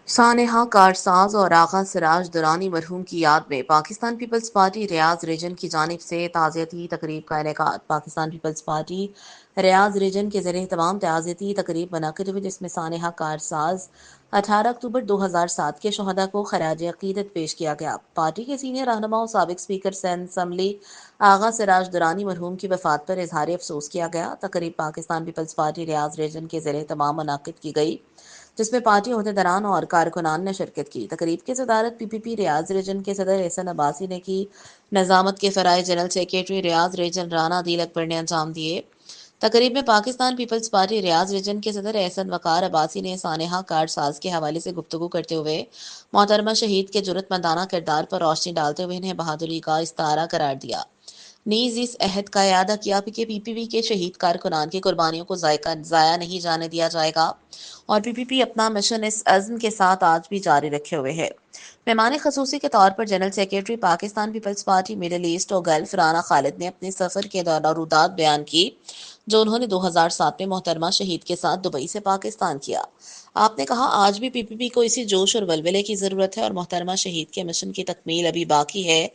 سانحہ کارساز اور آغا سراج درانی مرحوم کی یاد میں پاکستان پیپلز پارٹی ریاض ریجن کی جانب سے تعزیتی تقریب کا انعقاد۔ پاکستان پیپلز پارٹی ریاض ریجن کے زیر اہتمام تعزیتی تقریب منعقد ہوئی، جس میں سانحہ کارساز 18 اکتوبر 2007 کے شہداء کو خراج عقیدت پیش کیا گیا۔ پارٹی کے سینئر رہنما و سابق اسپیکر سندھ اسمبلی آغا سراج درانی مرحوم کی وفات پر اظہار افسوس کیا گیا۔ تقریب پاکستان پیپلز پارٹی ریاض ریجن کے زیر اہتمام منعقد کی گئی، جس میں پارٹی عہدیداران اور کارکنان نے شرکت کی۔ تقریب کی صدارت پی ریاض ریجن کے صدر احسن عباسی نے کی۔ نظامت کے فرائض جنرل سیکریٹری ریاض ریجن رانا عدیل اکبر نے انجام دیے۔ تقریب میں پاکستان پیپلز پارٹی ریاض ریجن کے صدر احسن وقار عباسی نے سانحہ کارساز کے حوالے سے گفتگو کرتے ہوئے محترمہ شہید کے جرأت مندانہ کردار پر روشنی ڈالتے ہوئے انہیں بہادری کا استعارہ قرار دیا۔ نیز اس عہد کا اعادہ کیا کہ پی کے شہید کارکنان کی قربانیوں کو ضائع نہیں جانے دیا جائے گا اور پی اپنا مشن اس عزم کے ساتھ آج بھی جاری رکھے ہوئے ہے۔ مہمان خصوصی کے طور پر general secretary Pakistan peoples party middle east اور گلف رانا خالد نے اپنے سفر کے دورودات بیان کی جو انہوں نے 2007 میں محترمہ شہید کے ساتھ دبئی سے پاکستان کیا۔ آپ نے کہا، آج بھی پی کو اسی جوش اور ولولے کی ضرورت ہے اور محترمہ شہید کے مشن کی تکمیل ابھی باقی ہے۔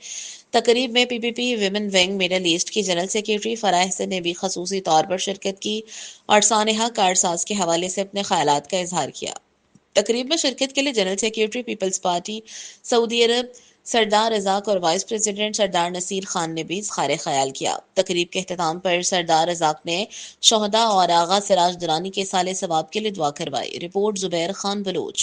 تقریب میں پی ویمن ونگ مڈل ایسٹ کی جنرل سیکریٹری فرح حسن نے بھی خصوصی طور پر شرکت کی اور سانحہ کارساز کے حوالے سے اپنے خیالات کا اظہار کیا۔ تقریب میں شرکت کے لیے جنرل سیکریٹری پیپلز پارٹی سعودی عرب سردار رزاق اور وائس پریزیڈنٹ سردار نصیر خان نے بھی اظہار خیال کیا۔ تقریب کے اختتام پر سردار رزاق نے شہداء اور آغا سراج درانی کے سال ثواب کے لیے دعا کروائی۔ رپورٹ زبیر خان بلوچ۔